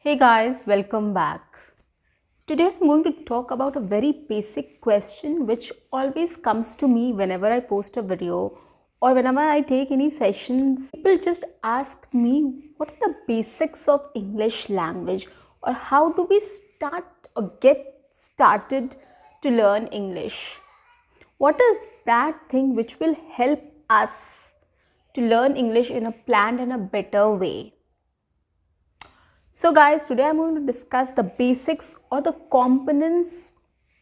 Hey guys, welcome back. Today I'm going to talk about a very basic question which always comes to me whenever I post a video or whenever I take any sessions. People just ask me what are the basics of English language or how do we start or get started to learn English. What is that thing which will help us to learn English in a planned and a better way? So guys, today I'm going to discuss the basics or the components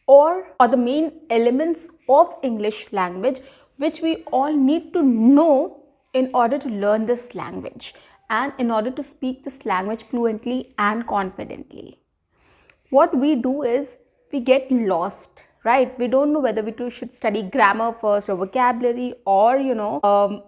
or the main elements of English language which we all need to know in order to learn this language and in order to speak this language fluently and confidently. What we do is we get lost, right? We don't know whether we should study grammar first or vocabulary or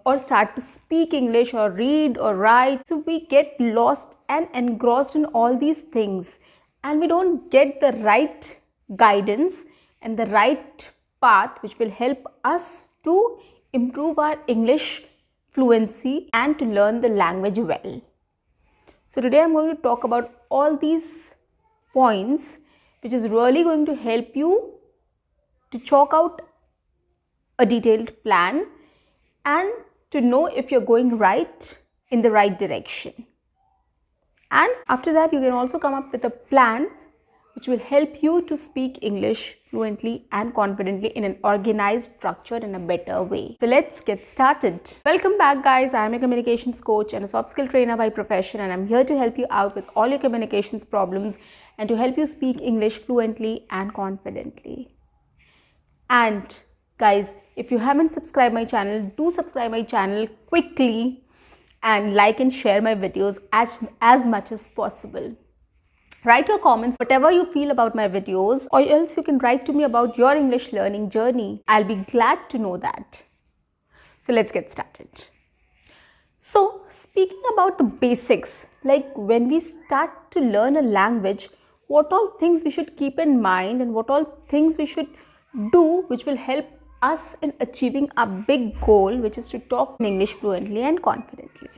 or start to speak English or read or write. So we get lost and engrossed in all these things and we don't get the right guidance and the right path which will help us to improve our English fluency and to learn the language well. So today I'm going to talk about all these points which is really going to help you to chalk out a detailed plan and to know if you're going right in the right direction. And after that you can also come up with a plan which will help you to speak English fluently and confidently in an organized, structured and a better way. So let's get started. Welcome back guys, I am a communications coach and a soft skill trainer by profession and I'm here to help you out with all your communications problems and to help you speak English fluently and confidently. And guys, if you haven't subscribed my channel, do subscribe my channel quickly and like and share my videos as much as possible. Write your comments, whatever you feel about my videos, or else you can write to me about your English learning journey. I'll be glad to know that. So let's get started. So speaking about the basics, like when we start to learn a language, what all things we should keep in mind and what all things we should do which will help us in achieving a big goal, which is to talk English fluently and confidently.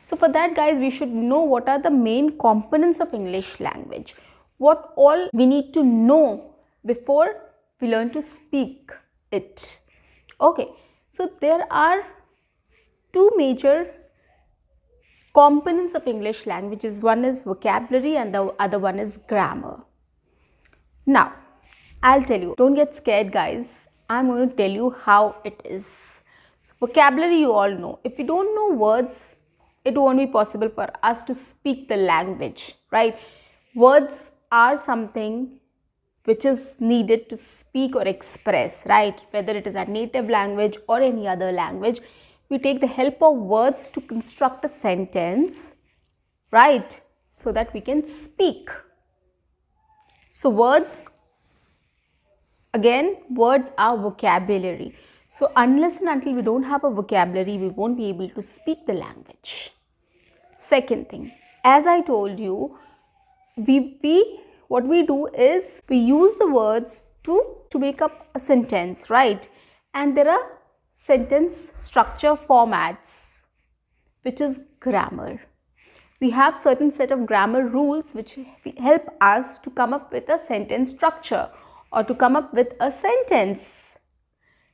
So for that guys, we should know what are the main components of English language. What all we need to know before we learn to speak it. Okay, so there are two major components of English languages. One is vocabulary and the other one is grammar. Now, I'll tell you, don't get scared guys. I'm going to tell you how it is. So vocabulary you all know. If you don't know words, it won't be possible for us to speak the language, right? Words are something which is needed to speak or express, right? Whether it is our native language or any other language, we take the help of words to construct a sentence, right? So that we can speak. So words, again, words are vocabulary. So unless and until we don't have a vocabulary, we won't be able to speak the language. Second thing, as I told you, what we do is we use the words to make up a sentence, right? And there are sentence structure formats, which is grammar. We have certain set of grammar rules which help us to come up with a sentence structure or to come up with a sentence,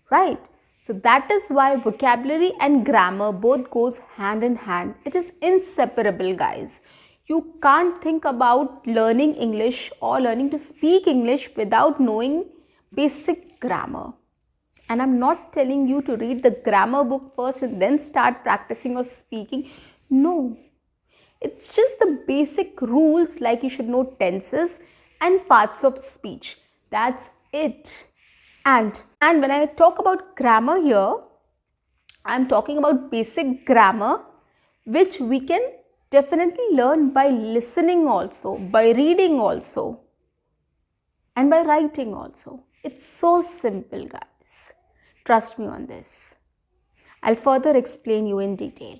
right? So that is why vocabulary and grammar both goes hand in hand. It is inseparable guys. You can't think about learning English or learning to speak English without knowing basic grammar. And I'm not telling you to read the grammar book first and then start practicing or speaking. No, it's just the basic rules like you should know tenses and parts of speech. That's it. And when I talk about grammar here, I'm talking about basic grammar which we can definitely learn by listening also, by reading also and by writing also. It's so simple guys. Trust me on this. I'll further explain you in detail.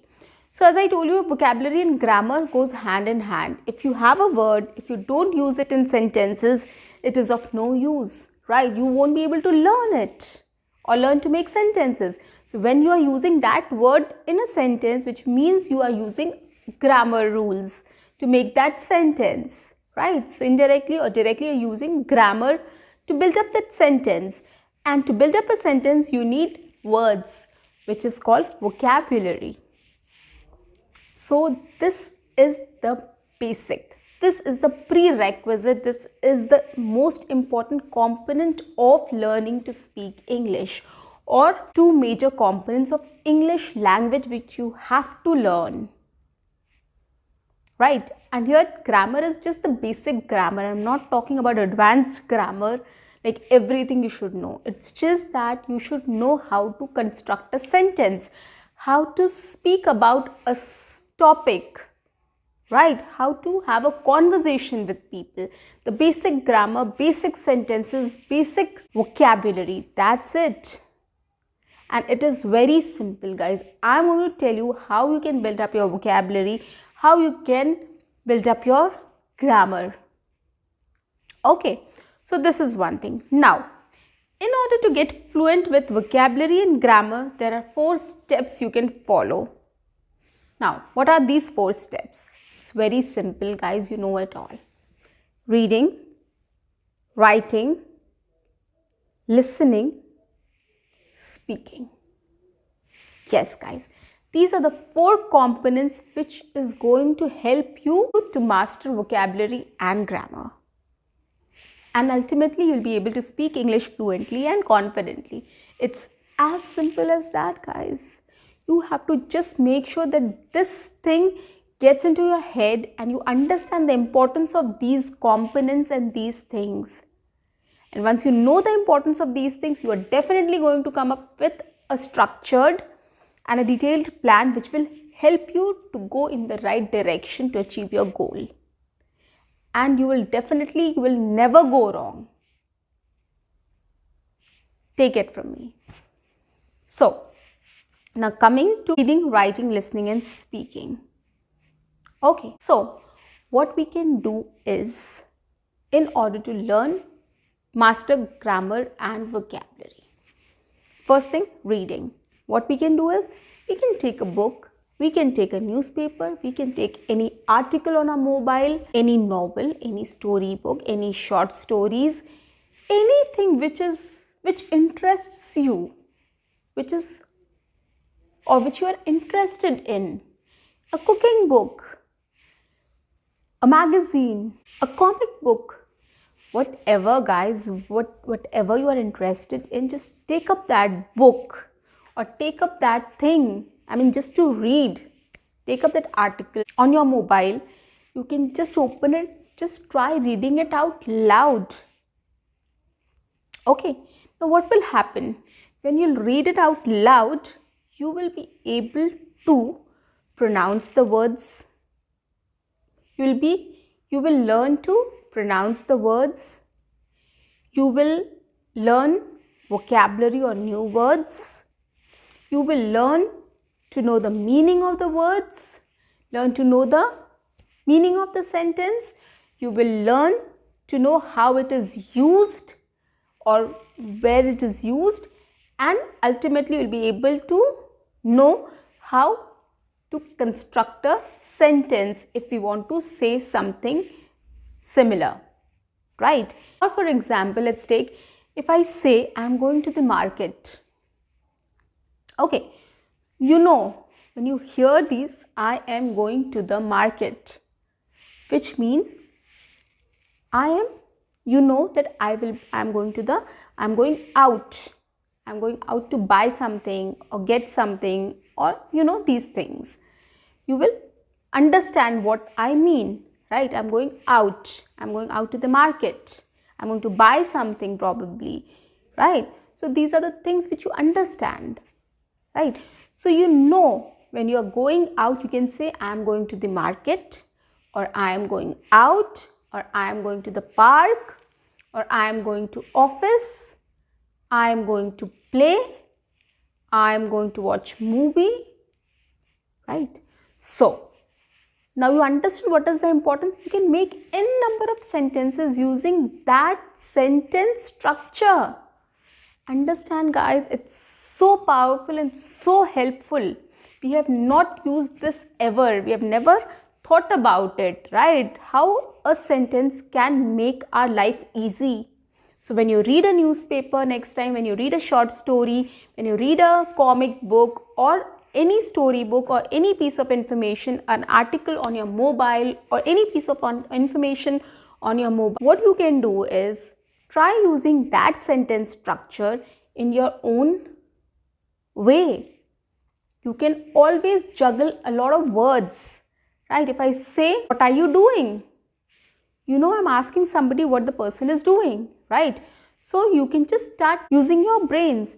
So as I told you, vocabulary and grammar goes hand in hand. If you have a word, if you don't use it in sentences, it is of no use, right? You won't be able to learn it or learn to make sentences. So when you are using that word in a sentence, which means you are using grammar rules. to make that sentence, right? So indirectly or directly you're using grammar to build up that sentence. And to build up a sentence, you need words, which is called vocabulary. So this is the basic. This is the prerequisite. This is the most important component of learning to speak English, or two major components of English language which you have to learn. Right? And here grammar is just the basic grammar. I'm not talking about advanced grammar, like everything you should know. It's just that you should know how to construct a sentence, how to speak about a topic, right? How to have a conversation with people. The basic grammar, basic sentences, basic vocabulary. That's it. And it is very simple, guys. I'm going to tell you how you can build up your vocabulary, how you can build up your grammar. Okay. So this is one thing. Now, in order to get fluent with vocabulary and grammar, there are 4 steps you can follow. Now, what are these 4 steps? It's very simple, guys. You know it all. Reading, writing, listening, speaking. Yes, guys. These are the 4 components which is going to help you to master vocabulary and grammar. And ultimately, you'll be able to speak English fluently and confidently. It's as simple as that, guys. You have to just make sure that this thing gets into your head and you understand the importance of these components and these things. And once you know the importance of these things, you are definitely going to come up with a structured and a detailed plan which will help you to go in the right direction to achieve your goal. And you will never go wrong. Take it from me. So, now coming to reading, writing, listening and speaking. Okay, so what we can do is, in order to learn, master grammar and vocabulary. First thing, reading. What we can do is, we can take a book, we can take a newspaper, we can take any article on our mobile, any novel, any storybook, any short stories, anything which interests you, which you are interested in. A cooking book, a magazine, a comic book, whatever, guys, whatever you are interested in, just take up that book or take up that thing. I mean, just to read. Take up that article on your mobile. You can just open it, just try reading it out loud. Okay, now what will happen? When you read it out loud, you will be able to pronounce the words. You will learn to pronounce the words. You will learn vocabulary or new words. You will learn to know the meaning of the words, learn to know the meaning of the sentence. You will learn to know how it is used or where it is used, and ultimately you will be able to know how to construct a sentence if we want to say something similar, right? Or for example, let's take, if I say I'm going to the market. Okay. You know, when you hear these, I am going to the market, which means you know that I'm going out. I'm going out to buy something or get something, or these things. You will understand what I mean, right? I'm going out. I'm going out to the market. I'm going to buy something probably, right? So these are the things which you understand, right? So when you are going out, you can say I am going to the market, or I am going out, or I am going to the park, or I am going to office, I am going to play, I am going to watch movie, right? So now you understand what is the importance. You can make n number of sentences using that sentence structure. Understand, guys, it's so powerful and so helpful. We have not used this ever. We have never thought about it, right? How a sentence can make our life easy. So when you read a newspaper next time, when you read a short story, when you read a comic book or any storybook or any piece of information, an article on your mobile or any piece of information on your mobile, what you can do is try using that sentence structure in your own way. You can always juggle a lot of words, right? If I say, what are you doing? You know, I'm asking somebody what the person is doing, right? So you can just start using your brains.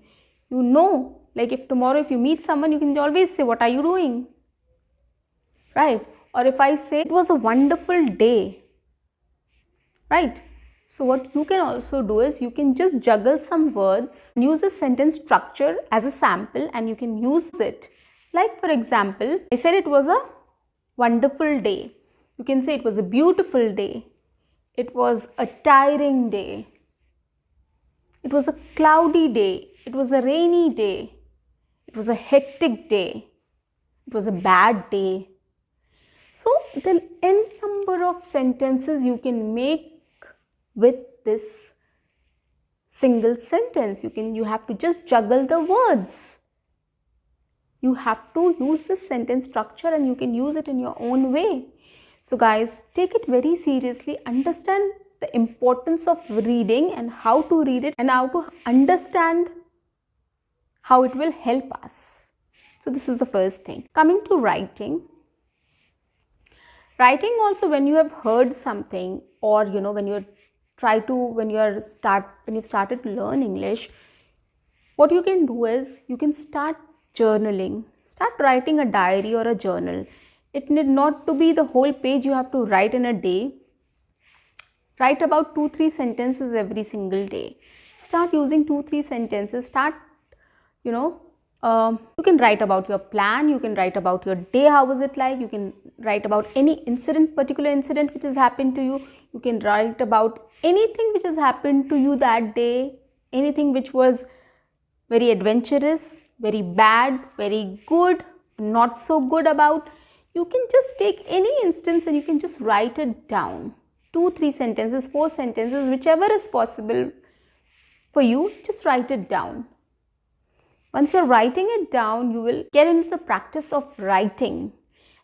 You know, like if tomorrow if you meet someone, you can always say, what are you doing? Right? Or if I say, it was a wonderful day, right? So what you can also do is you can just juggle some words, use a sentence structure as a sample and you can use it. Like for example, I said it was a wonderful day. You can say it was a beautiful day. It was a tiring day. It was a cloudy day. It was a rainy day. It was a hectic day. It was a bad day. So the n number of sentences you can make with this single sentence. You have to just juggle the words. You have to use this sentence structure and you can use it in your own way. So guys, take it very seriously, understand the importance of reading and how to read it and how to understand how it will help us. So this is the first thing. Coming to writing. Writing also, when you have heard something or when you've started to learn English, what you can do is you can start journaling. Start writing a diary or a journal. It need not to be the whole page you have to write in a day. Write about 2-3 sentences every single day. Start using 2-3 sentences. Start, you can write about your plan. You can write about your day. How was it like? You can write about any particular incident which has happened to you. You can write about anything which has happened to you that day. Anything which was very adventurous, very bad, very good, not so good about. You can just take any instance and you can just write it down. 2-3 sentences, 4 sentences, whichever is possible for you, just write it down. Once you're writing it down, you will get into the practice of writing.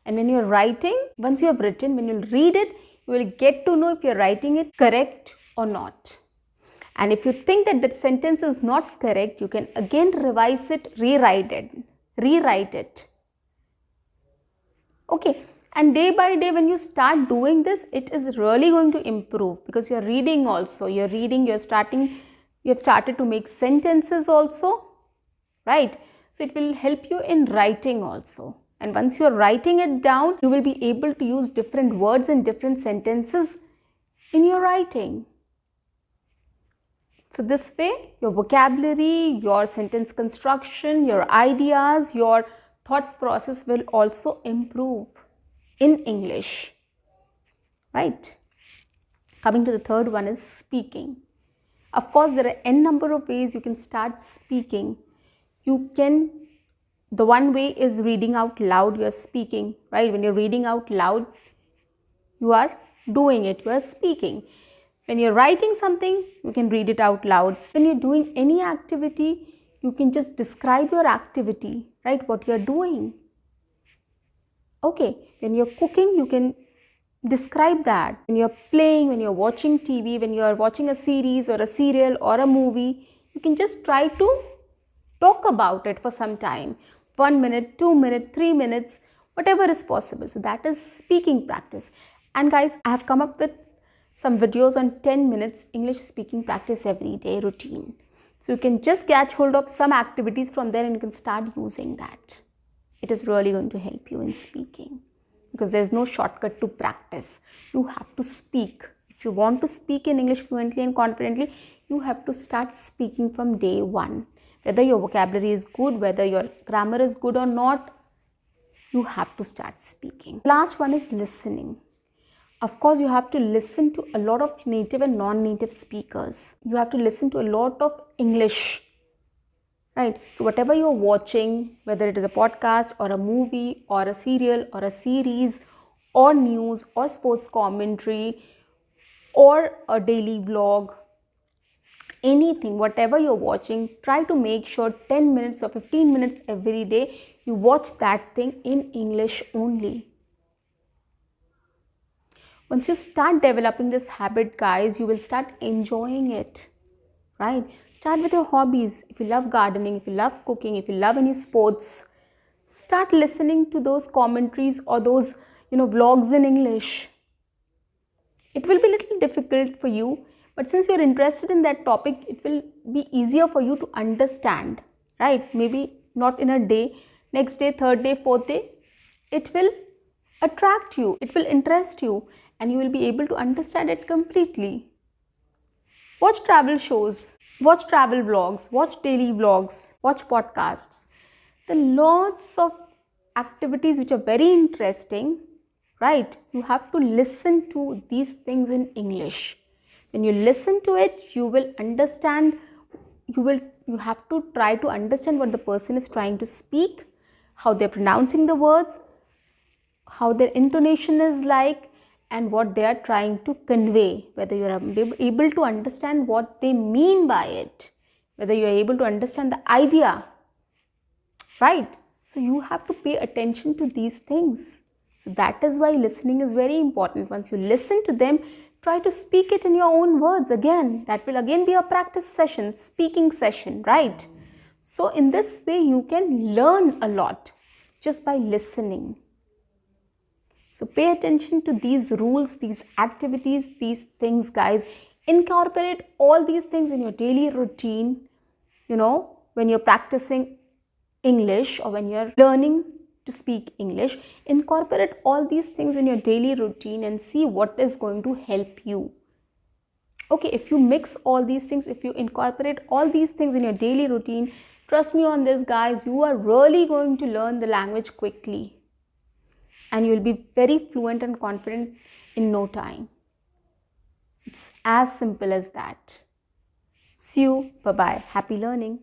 And when you're writing, once you have written, when you read it, you will get to know if you're writing it correct or not. And if you think that that sentence is not correct, you can again revise it, rewrite it. Okay, and day by day when you start doing this, it is really going to improve because you're reading also. You have started to make sentences also, right? So it will help you in writing also. And once you're writing it down, you will be able to use different words and different sentences in your writing. So this way, your vocabulary, your sentence construction, your ideas, your thought process will also improve in English, right? Coming to the third one is speaking. Of course, there are n number of ways you can start speaking. The one way is reading out loud. You are speaking, right? When you're reading out loud, you are doing it, you are speaking. When you're writing something, you can read it out loud. When you're doing any activity, you can just describe your activity, right? What you're doing. Okay, when you're cooking, you can describe that. When you're playing, when you're watching TV, when you're watching a series or a serial or a movie, you can just try to talk about it for some time. 1 minute, 2 minutes, 3 minutes, whatever is possible. So that is speaking practice. And guys, I have come up with some videos on 10 minutes English speaking practice every day routine. So you can just catch hold of some activities from there and you can start using that. It is really going to help you in speaking because there is no shortcut to practice. You have to speak. If you want to speak in English fluently and confidently, you have to start speaking from day one. Whether your vocabulary is good, whether your grammar is good or not, you have to start speaking. Last one is listening. Of course, you have to listen to a lot of native and non-native speakers. You have to listen to a lot of English, right? So whatever you're watching, whether it is a podcast or a movie or a serial or a series or news or sports commentary or a daily vlog, anything, whatever you're watching, try to make sure 10 minutes or 15 minutes every day you watch that thing in English only. Once you start developing this habit, guys, you will start enjoying it, right? Start with your hobbies. If you love gardening, if you love cooking, if you love any sports, start listening to those commentaries or those, vlogs in English. It will be a little difficult for you, but since you're interested in that topic, it will be easier for you to understand, right? Maybe not in a day, next day, third day, fourth day, it will attract you, it will interest you, and you will be able to understand it completely. Watch travel shows, watch travel vlogs, watch daily vlogs, watch podcasts. There are lots of activities which are very interesting, right? You have to listen to these things in English. When you listen to it, you will understand, you have to try to understand what the person is trying to speak, how they're pronouncing the words, how their intonation is like, and what they are trying to convey, whether you are able to understand what they mean by it, whether you are able to understand the idea, right? So you have to pay attention to these things. So that is why listening is very important. Once you listen to them, try to speak it in your own words again. That will again be a practice session, speaking session, right? So in this way, you can learn a lot just by listening. So pay attention to these rules, these activities, these things, guys. Incorporate all these things in your daily routine, when you're practicing English or when you're learning to speak English. Incorporate all these things in your daily routine and see what is going to help you. Okay, if you mix all these things, if you incorporate all these things in your daily routine, trust me on this, guys, you are really going to learn the language quickly. And you will be very fluent and confident in no time. It's as simple as that. See you. Bye-bye. Happy learning.